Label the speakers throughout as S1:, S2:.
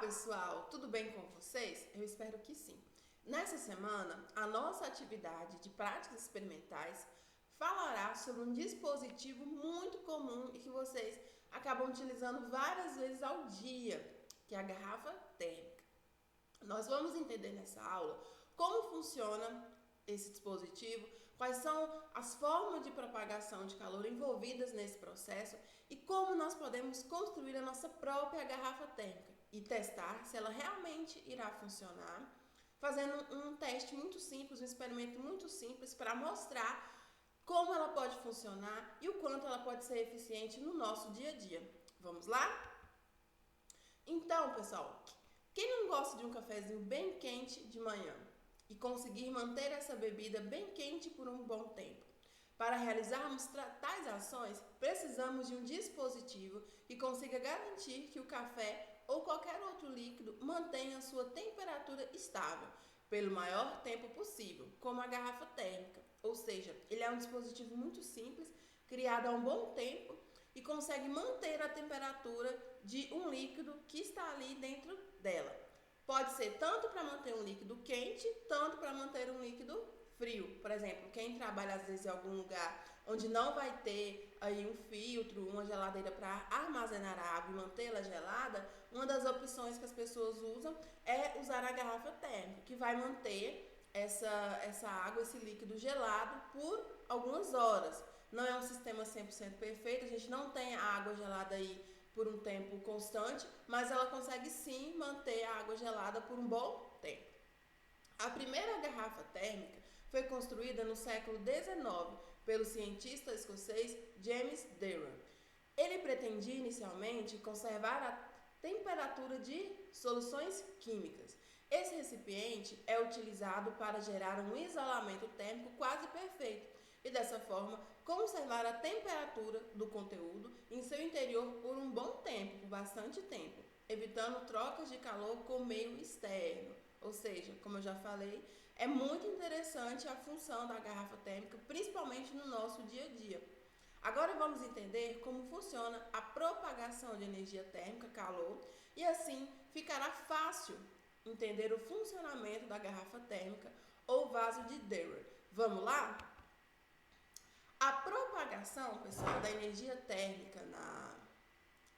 S1: pessoal, tudo bem com vocês? Eu espero que sim. Nessa semana, a nossa atividade de práticas experimentais falará sobre um dispositivo muito comum e que vocês acabam utilizando várias vezes ao dia, que é a garrafa térmica. Nós vamos entender nessa aula como funciona esse dispositivo, quais são as formas de propagação de calor envolvidas nesse processo e como nós podemos construir a nossa própria garrafa térmica e testar se ela realmente irá funcionar, fazendo um teste muito simples, um experimento muito simples para mostrar como ela pode funcionar e o quanto ela pode ser eficiente no nosso dia a dia. Vamos lá? Então, pessoal, quem não gosta de um cafezinho bem quente de manhã e conseguir manter essa bebida bem quente por um bom tempo? Para realizarmos tais ações, precisamos de um dispositivo que consiga garantir que o café ou qualquer outro líquido mantenha sua temperatura estável pelo maior tempo possível, como a garrafa térmica. Ou seja, ele é um dispositivo muito simples, criado há um bom tempo e consegue manter a temperatura de um líquido que está ali dentro dela. Pode ser tanto para manter um líquido quente, tanto para manter um líquido frio. Por exemplo, quem trabalha às vezes em algum lugar onde não vai ter aí um filtro, uma geladeira para armazenar a água e mantê-la gelada, uma das opções que as pessoas usam é usar a garrafa térmica, que vai manter essa água, esse líquido gelado por algumas horas. Não é um sistema 100% perfeito, a gente não tem a água gelada aí por um tempo constante, mas ela consegue sim manter a água gelada por um bom tempo. A primeira garrafa térmica foi construída no século XIX pelo cientista escocês James Derham. Ele pretendia inicialmente conservar a temperatura de soluções químicas. Esse recipiente é utilizado para gerar um isolamento térmico quase perfeito e, dessa forma, conservar a temperatura do conteúdo em seu interior por um bom tempo, por bastante tempo, evitando trocas de calor com o meio externo. Ou seja, como eu já falei, é muito interessante a função da garrafa térmica, principalmente no nosso dia a dia. Agora vamos entender como funciona a propagação de energia térmica, calor, e assim ficará fácil entender o funcionamento da garrafa térmica ou vaso de Derham. Vamos lá? A propagação, pessoal, da energia térmica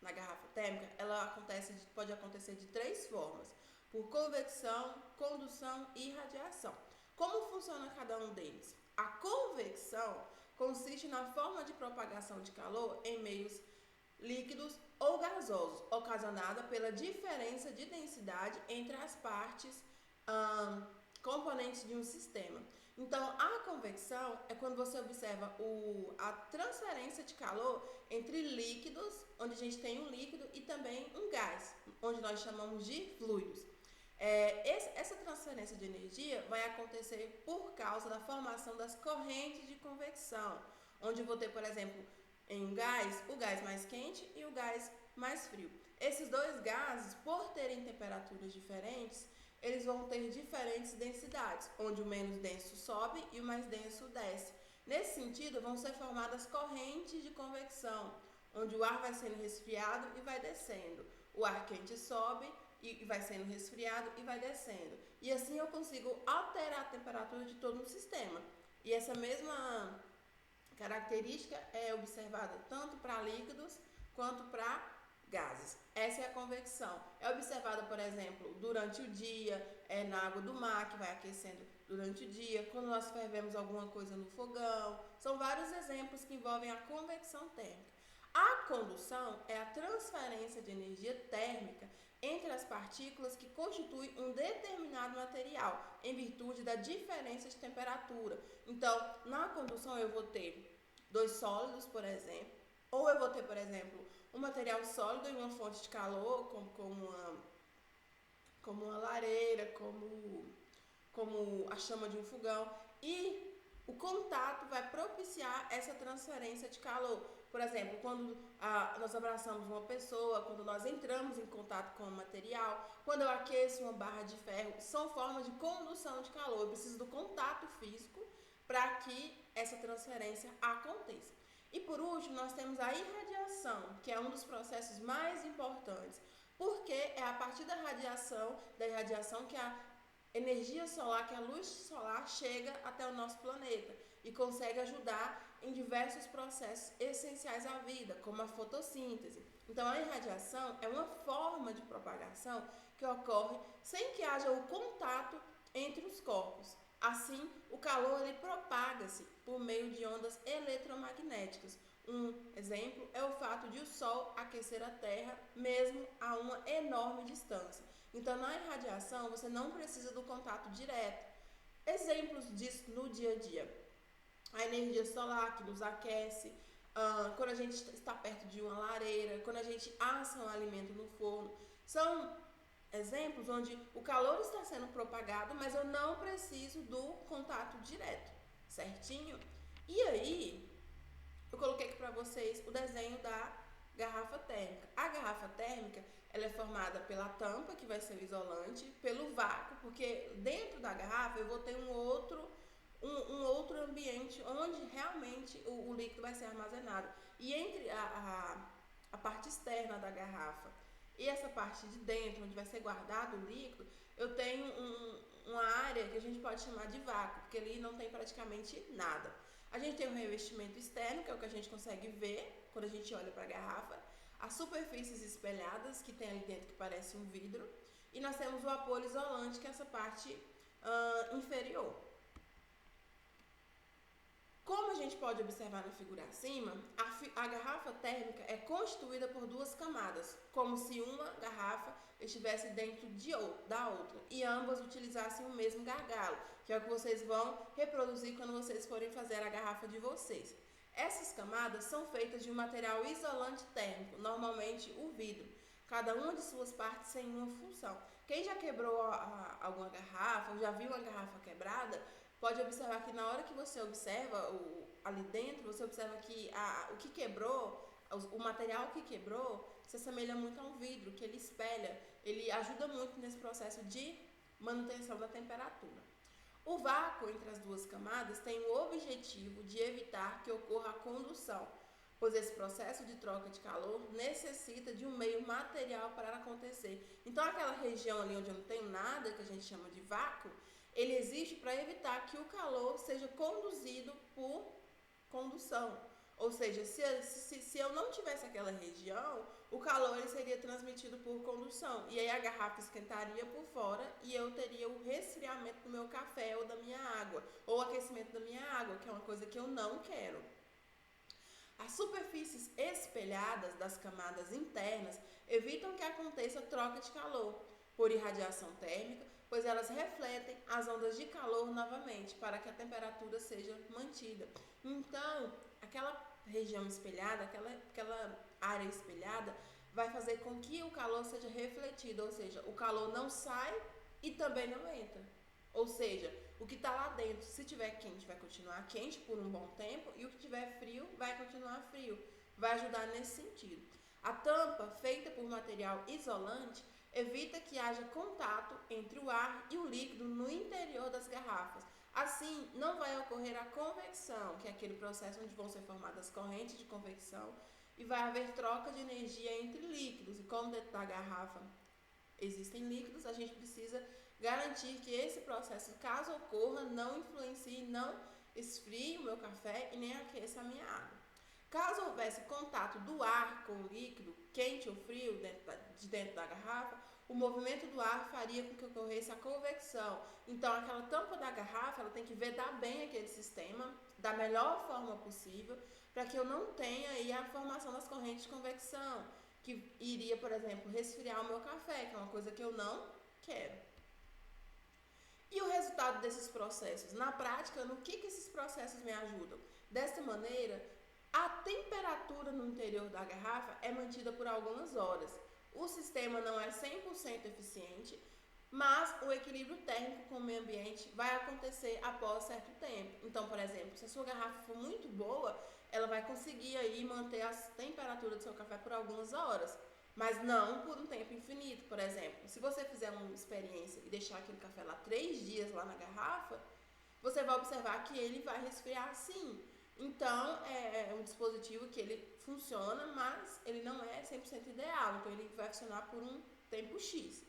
S1: na garrafa térmica, pode acontecer de três formas: por convecção, condução e radiação. Como funciona cada um deles? A convecção consiste na forma de propagação de calor em meios líquidos ou gasosos, ocasionada pela diferença de densidade entre as partes componentes de um sistema. Então, a convecção é quando você observa a transferência de calor entre líquidos, onde a gente tem um líquido, e também um gás, onde nós chamamos de fluidos. Essa transferência de energia vai acontecer por causa da formação das correntes de convecção, onde eu vou ter, por exemplo, em um gás, o gás mais quente e o gás mais frio. Esses dois gases, por terem temperaturas diferentes, eles vão ter diferentes densidades, onde o menos denso sobe e o mais denso desce. Nesse sentido, vão ser formadas correntes de convecção, onde o ar vai sendo resfriado e vai descendo. O ar quente sobe e vai sendo resfriado e vai descendo. E assim eu consigo alterar a temperatura de todo um sistema. E essa mesma característica é observada tanto para líquidos quanto para gases. Essa é a convecção. É observada, por exemplo, durante o dia, na água do mar, que vai aquecendo durante o dia, quando nós fervemos alguma coisa no fogão. São vários exemplos que envolvem a convecção térmica. A condução é a transferência de energia térmica entre as partículas que constituem um determinado material, em virtude da diferença de temperatura. Então, na condução eu vou ter dois sólidos, por exemplo, ou eu vou ter, por exemplo, um material sólido e uma fonte de calor, como uma lareira, como a chama de um fogão, e o contato vai propiciar essa transferência de calor. Por exemplo, quando nós abraçamos uma pessoa, quando nós entramos em contato com o material, quando eu aqueço uma barra de ferro, são formas de condução de calor. Eu preciso do contato físico para que essa transferência aconteça. E por último, nós temos a irradiação, que é um dos processos mais importantes, Porque é a partir da irradiação que a energia solar, que a luz solar chega até o nosso planeta e consegue ajudar em diversos processos essenciais à vida, como a fotossíntese. Então, a irradiação é uma forma de propagação que ocorre sem que haja o contato entre os corpos. Assim, o calor ele propaga-se por meio de ondas eletromagnéticas. Um exemplo é o fato de o Sol aquecer a Terra mesmo a uma enorme distância. Então, na irradiação, você não precisa do contato direto. Exemplos disso no dia a dia: a energia solar que nos aquece, quando a gente está perto de uma lareira, quando a gente assa um alimento no forno. São exemplos onde o calor está sendo propagado, mas eu não preciso do contato direto, certinho? E aí, eu coloquei aqui para vocês o desenho da garrafa térmica. A garrafa térmica, ela é formada pela tampa, que vai ser o isolante, pelo vácuo, porque dentro da garrafa eu vou ter um outro ambiente onde realmente o líquido vai ser armazenado. E entre a parte externa da garrafa e essa parte de dentro, onde vai ser guardado o líquido, eu tenho uma área que a gente pode chamar de vácuo, porque ali não tem praticamente nada. A gente tem um revestimento externo, que é o que a gente consegue ver quando a gente olha para a garrafa, as superfícies espelhadas que tem ali dentro que parece um vidro, e nós temos o apoio isolante, que é essa parte inferior. Como a gente pode observar na figura acima, a garrafa térmica é constituída por duas camadas, como se uma garrafa estivesse dentro da outra e ambas utilizassem o mesmo gargalo, que é o que vocês vão reproduzir quando vocês forem fazer a garrafa de vocês. Essas camadas são feitas de um material isolante térmico, normalmente o vidro, cada uma de suas partes tem uma função. Quem já quebrou alguma garrafa, ou já viu uma garrafa quebrada, pode observar que na hora que você observa ali dentro, você observa que o que quebrou, o material que quebrou, se assemelha muito a um vidro, que ele espelha, ele ajuda muito nesse processo de manutenção da temperatura. O vácuo entre as duas camadas tem o objetivo de evitar que ocorra a condução, pois esse processo de troca de calor necessita de um meio material para acontecer. Então, aquela região ali onde eu não tenho nada, que a gente chama de vácuo, ele existe para evitar que o calor seja conduzido por condução. Ou seja, se eu não tivesse aquela região, o calor ele seria transmitido por condução. E aí a garrafa esquentaria por fora e eu teria o resfriamento do meu café ou da minha água, ou o aquecimento da minha água, que é uma coisa que eu não quero. As superfícies espelhadas das camadas internas evitam que aconteça troca de calor por irradiação térmica, pois elas refletem as ondas de calor novamente, para que a temperatura seja mantida. Então, aquela região espelhada, aquela área espelhada, vai fazer com que o calor seja refletido, ou seja, o calor não sai e também não entra. Ou seja, o que está lá dentro, se tiver quente, vai continuar quente por um bom tempo, e o que tiver frio, vai continuar frio. Vai ajudar nesse sentido. A tampa, feita por material isolante, evita que haja contato entre o ar e o líquido no interior das garrafas. Assim, não vai ocorrer a convecção, que é aquele processo onde vão ser formadas correntes de convecção e vai haver troca de energia entre líquidos. E como dentro da garrafa existem líquidos, a gente precisa garantir que esse processo, caso ocorra, não influencie, não esfrie o meu café e nem aqueça a minha água. Caso houvesse contato do ar com o líquido, quente ou frio, dentro da garrafa, o movimento do ar faria com que ocorresse a convecção. Então, aquela tampa da garrafa, ela tem que vedar bem aquele sistema da melhor forma possível, para que eu não tenha aí a formação das correntes de convecção, que iria, por exemplo, resfriar o meu café, que é uma coisa que eu não quero. E o resultado desses processos? Na prática, no que esses processos me ajudam? Desta maneira, a temperatura no interior da garrafa é mantida por algumas horas. O sistema não é 100% eficiente, mas o equilíbrio térmico com o meio ambiente vai acontecer após certo tempo. Então, por exemplo, se a sua garrafa for muito boa, ela vai conseguir aí manter a temperatura do seu café por algumas horas, mas não por um tempo infinito. Por exemplo, se você fizer uma experiência e deixar aquele café lá 3 dias lá na garrafa, você vai observar que ele vai resfriar sim. Então, é um dispositivo que ele funciona, mas ele não é 100% ideal. Então, ele vai funcionar por um tempo X.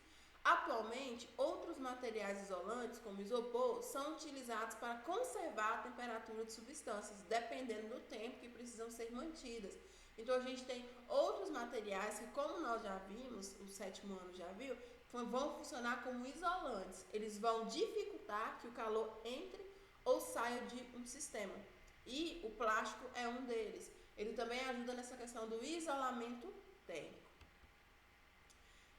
S1: Atualmente, outros materiais isolantes, como isopor, são utilizados para conservar a temperatura de substâncias, dependendo do tempo que precisam ser mantidas. Então, a gente tem outros materiais que, como nós já vimos, o sétimo ano já viu, vão funcionar como isolantes. Eles vão dificultar que o calor entre ou saia de um sistema. E o plástico é um deles. Ele também ajuda nessa questão do isolamento térmico.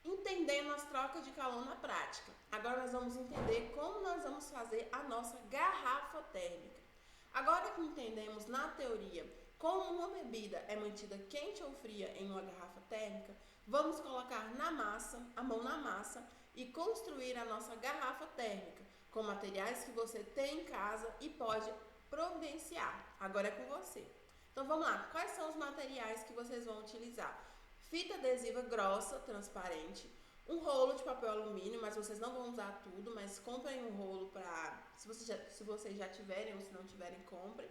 S1: Entendendo as trocas de calor na prática. Agora nós vamos entender como nós vamos fazer a nossa garrafa térmica. Agora que entendemos na teoria como uma bebida é mantida quente ou fria em uma garrafa térmica, vamos colocar a mão na massa e construir a nossa garrafa térmica com materiais que você tem em casa e pode providenciar. Agora é com você. Então vamos lá, quais são os materiais que vocês vão utilizar? Fita adesiva grossa, transparente, um rolo de papel alumínio, mas vocês não vão usar tudo, mas comprem um rolo para, se vocês já tiverem ou se não tiverem, comprem.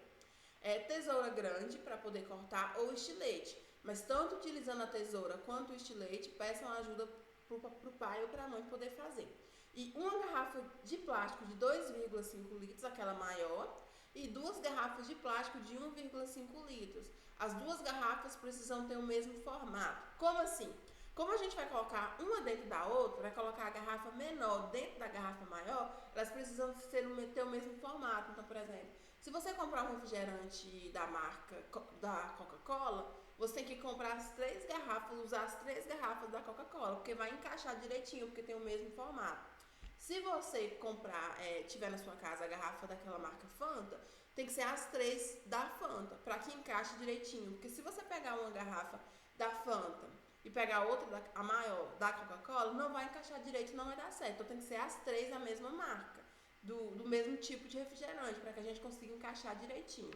S1: Tesoura grande para poder cortar ou estilete, mas tanto utilizando a tesoura quanto o estilete, peçam ajuda para o pai ou para a mãe poder fazer. E uma garrafa de plástico de 2,5 litros, aquela maior, e 2 garrafas de plástico de 1,5 litros. As 2 garrafas precisam ter o mesmo formato. Como assim? Como a gente vai colocar uma dentro da outra, vai colocar a garrafa menor dentro da garrafa maior, elas precisam ter o mesmo formato. Então, por exemplo, se você comprar um refrigerante da marca da Coca-Cola, você tem que comprar as 3 garrafas, usar as 3 garrafas da Coca-Cola, porque vai encaixar direitinho, porque tem o mesmo formato. Se você tiver na sua casa a garrafa daquela marca Fanta, tem que ser as 3 da Fanta, para que encaixe direitinho. Porque se você pegar uma garrafa da Fanta e pegar outra, a maior, da Coca-Cola, não vai encaixar direito, não vai dar certo. Então tem que ser as 3 da mesma marca, do mesmo tipo de refrigerante, para que a gente consiga encaixar direitinho.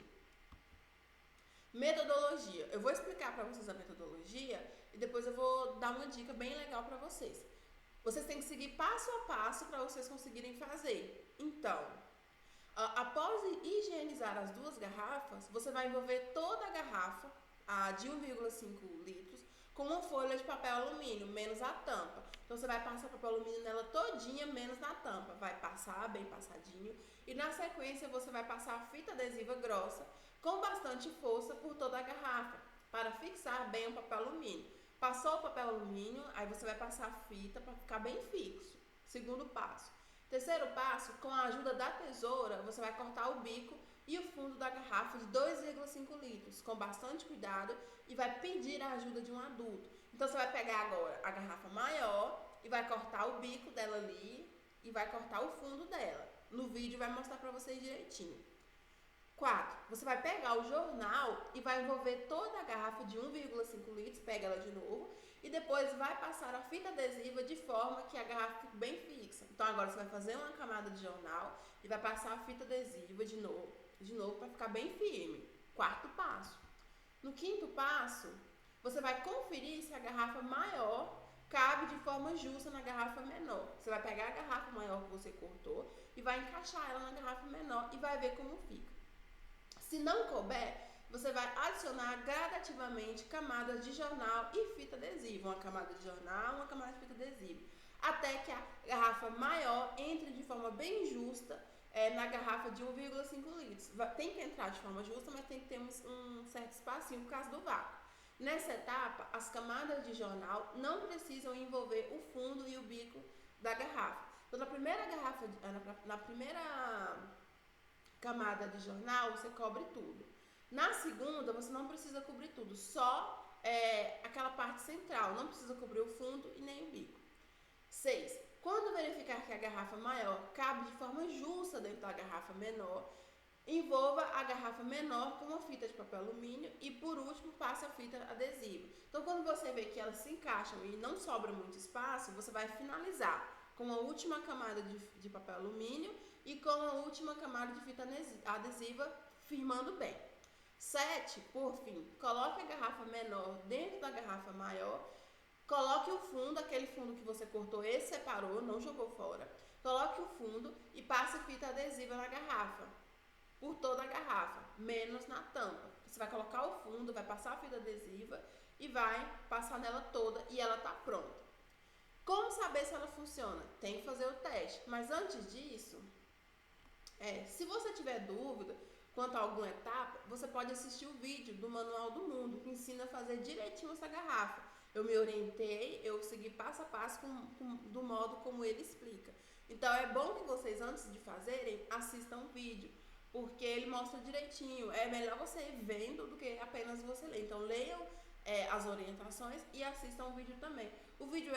S1: Metodologia. Eu vou explicar para vocês a metodologia e depois eu vou dar uma dica bem legal para vocês. Vocês têm que seguir passo a passo para vocês conseguirem fazer. Então, após higienizar as 2 garrafas, você vai envolver toda a garrafa, a de 1,5 litros, com uma folha de papel alumínio, menos a tampa. Então, você vai passar papel alumínio nela todinha, menos na tampa. Vai passar bem passadinho. E, na sequência, você vai passar a fita adesiva grossa, com bastante força por toda a garrafa, para fixar bem o papel alumínio. Passou o papel alumínio, aí você vai passar a fita para ficar bem fixo. Segundo passo. Terceiro passo, com a ajuda da tesoura, você vai cortar o bico e o fundo da garrafa de 2,5 litros, com bastante cuidado, e vai pedir a ajuda de um adulto. Então, você vai pegar agora a garrafa maior e vai cortar o bico dela ali e vai cortar o fundo dela. No vídeo vai mostrar para vocês direitinho. 4. Você vai pegar o jornal e vai envolver toda a garrafa de 1,5 litros, pega ela de novo, e depois vai passar a fita adesiva de forma que a garrafa fique bem fixa. Então agora você vai fazer uma camada de jornal e vai passar a fita adesiva de novo para ficar bem firme. 4º passo. No 5º passo, você vai conferir se a garrafa maior cabe de forma justa na garrafa menor. Você vai pegar a garrafa maior que você cortou e vai encaixar ela na garrafa menor e vai ver como fica. Se não couber, você vai adicionar gradativamente camadas de jornal e fita adesiva. Uma camada de jornal, uma camada de fita adesiva. Até que a garrafa maior entre de forma bem justa na garrafa de 1,5 litros. Tem que entrar de forma justa, mas tem que ter um certo espacinho por causa do vácuo. Nessa etapa, as camadas de jornal não precisam envolver o fundo e o bico da garrafa. Então, na primeira camada de jornal, você cobre tudo. Na segunda, você não precisa cobrir tudo, só aquela parte central, não precisa cobrir o fundo e nem o bico. 6. Quando verificar que a garrafa maior cabe de forma justa dentro da garrafa menor, envolva a garrafa menor com uma fita de papel alumínio e, por último, passe a fita adesiva. Então, quando você vê que elas se encaixam e não sobra muito espaço, você vai finalizar com a última camada de papel alumínio e com a última camada de fita adesiva, firmando bem. 7, por fim, coloque a garrafa menor dentro da garrafa maior, coloque o fundo, aquele fundo que você cortou e separou, não jogou fora, coloque o fundo e passe fita adesiva na garrafa, por toda a garrafa, menos na tampa. Você vai colocar o fundo, vai passar a fita adesiva e vai passar nela toda e ela tá pronta. Como saber se ela funciona? Tem que fazer o teste. Mas antes disso, se você tiver dúvida quanto a alguma etapa, você pode assistir o vídeo do Manual do Mundo, que ensina a fazer direitinho essa garrafa. Eu me orientei, eu segui passo a passo do modo como ele explica. Então é bom que vocês, antes de fazerem, assistam o vídeo, porque ele mostra direitinho. É melhor você ir vendo do que apenas você ler. Então leiam as orientações e assistam o vídeo também. O vídeo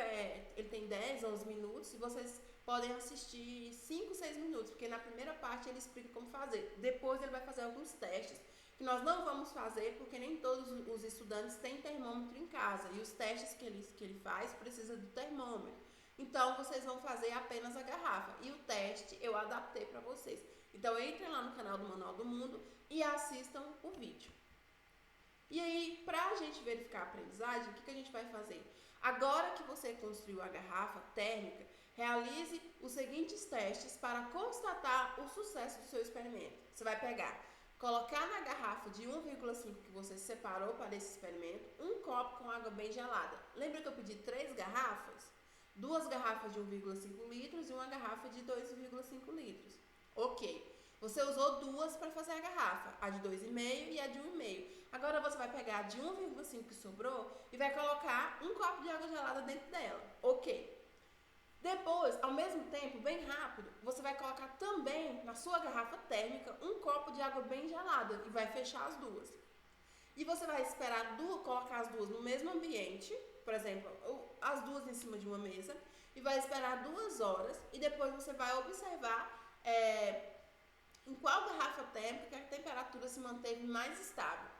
S1: ele tem 10, 11 minutos e vocês podem assistir 5, 6 minutos, porque na primeira parte ele explica como fazer. Depois ele vai fazer alguns testes que nós não vamos fazer, porque nem todos os estudantes têm termômetro em casa, e os testes que ele faz precisa do termômetro. Então vocês vão fazer apenas a garrafa, e o teste eu adaptei para vocês. Então entrem lá no canal do Manual do Mundo e assistam o vídeo. E aí, para a gente verificar a aprendizagem, o que a gente vai fazer? Agora que você construiu a garrafa térmica, realize os seguintes testes para constatar o sucesso do seu experimento. Você vai colocar na garrafa de 1,5 que você separou para esse experimento, um copo com água bem gelada. Lembra que eu pedi 3 garrafas? 2 garrafas de 1,5 litros e uma garrafa de 2,5 litros. Ok. Você usou 2 para fazer a garrafa, a de 2,5 e a de 1,5. Agora você vai pegar a de 1,5 que sobrou e vai colocar um copo de água gelada dentro dela. Ok. Depois, ao mesmo tempo, bem rápido, você vai colocar também na sua garrafa térmica um copo de água bem gelada e vai fechar as duas. E você vai esperar colocar as duas no mesmo ambiente, por exemplo, as duas em cima de uma mesa, e vai esperar 2 horas e depois você vai observar em qual garrafa térmica que a temperatura se manteve mais estável.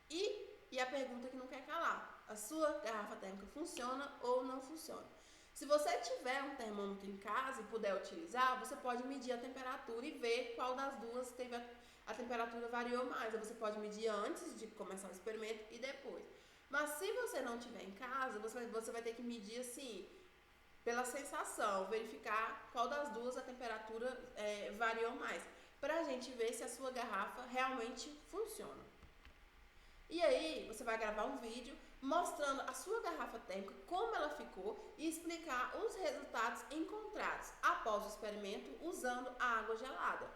S1: E a pergunta que não quer calar: a sua garrafa térmica funciona ou não funciona? Se você tiver um termômetro em casa e puder utilizar, você pode medir a temperatura e ver qual das duas teve a temperatura variou mais. Você pode medir antes de começar o experimento e depois. Mas se você não tiver em casa, você vai ter que medir assim, pela sensação, verificar qual das duas a temperatura variou mais, para a gente ver se a sua garrafa realmente funciona. E aí, você vai gravar um vídeo mostrando a sua garrafa térmica, como ela ficou, e explicar os resultados encontrados após o experimento usando a água gelada.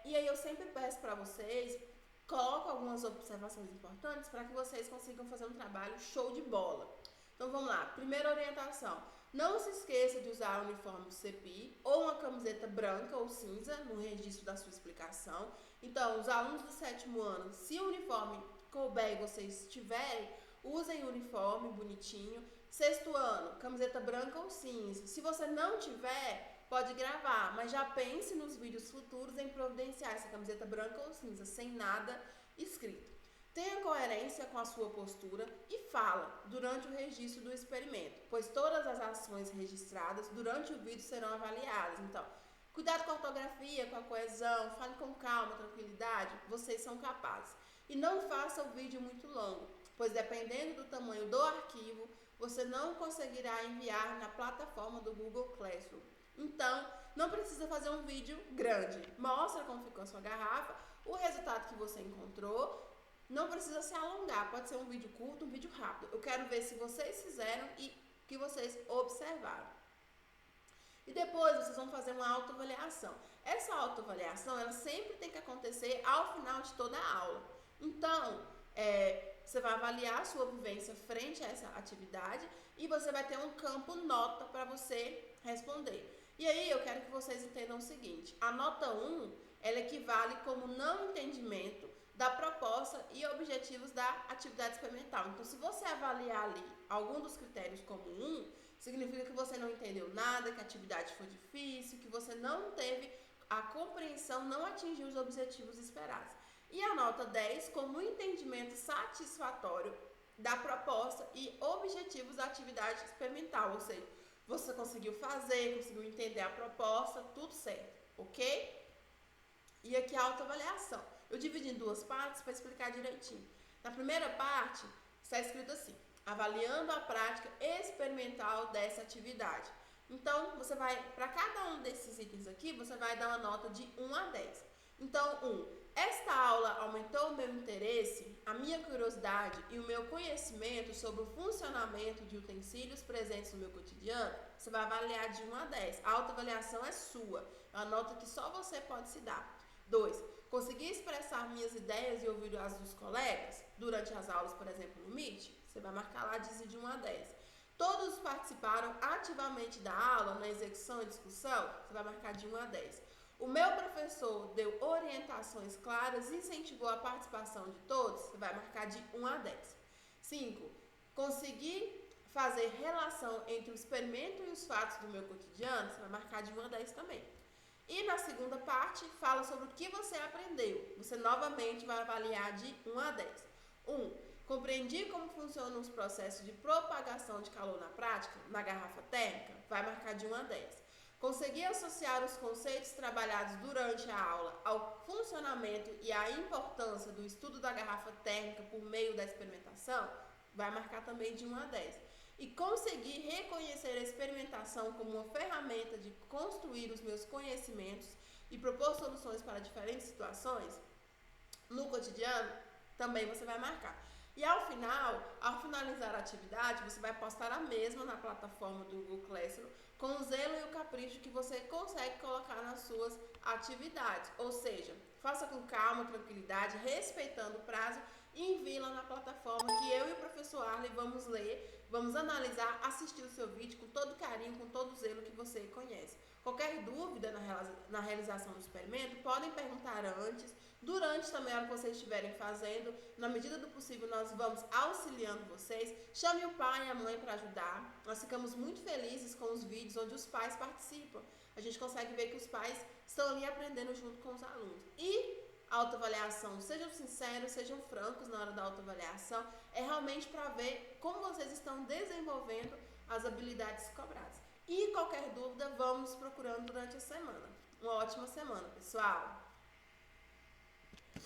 S1: E aí eu sempre peço para vocês, coloco algumas observações importantes para que vocês consigam fazer um trabalho show de bola. Então vamos lá, primeira orientação: não se esqueça de usar o uniforme do CEPI ou uma camiseta branca ou cinza no registro da sua explicação. Então, os alunos do 7º ano, se o uniforme couber e vocês tiverem, usem o uniforme bonitinho. 6º ano, camiseta branca ou cinza. Se você não tiver, pode gravar, mas já pense nos vídeos futuros em providenciar essa camiseta branca ou cinza, sem nada escrito. Tenha coerência com a sua postura e fala durante o registro do experimento, pois todas as ações registradas durante o vídeo serão avaliadas. Então, cuidado com a ortografia, com a coesão, fale com calma, tranquilidade, vocês são capazes. E não faça o vídeo muito longo, pois dependendo do tamanho do arquivo, você não conseguirá enviar na plataforma do Google Classroom. Então, não precisa fazer um vídeo grande. Mostra como ficou a sua garrafa, o resultado que você encontrou. Não precisa se alongar, pode ser um vídeo curto, um vídeo rápido. Eu quero ver se vocês fizeram e que vocês observaram. E depois vocês vão fazer uma autoavaliação. Essa autoavaliação, ela sempre tem que acontecer ao final de toda a aula. Então, você vai avaliar a sua vivência frente a essa atividade e você vai ter um campo nota para você responder. E aí eu quero que vocês entendam o seguinte: a nota 1, ela equivale como não entendimento da proposta e objetivos da atividade experimental. Então, se você avaliar ali algum dos critérios como 1, significa que você não entendeu nada, que a atividade foi difícil, que você não teve a compreensão, não atingiu os objetivos esperados. E a nota 10 como entendimento satisfatório da proposta e objetivos da atividade experimental, ou seja, você conseguiu fazer, conseguiu entender a proposta, tudo certo, ok? E aqui a autoavaliação. Eu dividi em 2 partes para explicar direitinho. Na primeira parte, está escrito assim: avaliando a prática experimental dessa atividade. Então, para cada um desses itens aqui, você vai dar uma nota de 1 a 10. Então, Esta aula aumentou o meu interesse, a minha curiosidade e o meu conhecimento sobre o funcionamento de utensílios presentes no meu cotidiano? Você vai avaliar de 1 a 10. A autoavaliação é sua. É uma nota que só você pode se dar. 2. Consegui expressar minhas ideias e ouvir as dos colegas durante as aulas, por exemplo, no Meet? Você vai marcar lá de 1 a 10. Todos participaram ativamente da aula, na execução e discussão? Você vai marcar de 1 a 10. O meu professor deu orientações claras e incentivou a participação de todos? Você vai marcar de 1 a 10. 5. Consegui fazer relação entre o experimento e os fatos do meu cotidiano? Você vai marcar de 1 a 10 também. E na segunda parte, fala sobre o que você aprendeu. Você novamente vai avaliar de 1 a 10. 1. Compreendi como funcionam os processos de propagação de calor na prática, na garrafa térmica? Vai marcar de 1 a 10. Consegui associar os conceitos trabalhados durante a aula ao funcionamento e à importância do estudo da garrafa térmica por meio da experimentação? Vai marcar também de 1 a 10. E consegui reconhecer a experimentação como uma ferramenta de construir os meus conhecimentos e propor soluções para diferentes situações no cotidiano? Também você vai marcar. E ao finalizar a atividade, você vai postar a mesma na plataforma do Google Classroom com o zelo e o capricho que você consegue colocar nas suas atividades. Ou seja, faça com calma, tranquilidade, respeitando o prazo e envie lá na plataforma que eu e o professor Arley vamos ler, vamos analisar, assistir o seu vídeo com todo carinho, com todo zelo que você conhece. Qualquer dúvida na realização do experimento, podem perguntar antes, durante também a hora que vocês estiverem fazendo. Na medida do possível, nós vamos auxiliando vocês. Chame o pai e a mãe para ajudar. Nós ficamos muito felizes com os vídeos onde os pais participam. A gente consegue ver que os pais estão ali aprendendo junto com os alunos. E a autoavaliação, sejam sinceros, sejam francos na hora da autoavaliação, é realmente para ver como vocês estão desenvolvendo as habilidades cobradas. E qualquer dúvida, vamos procurando durante a semana. Uma ótima semana, pessoal!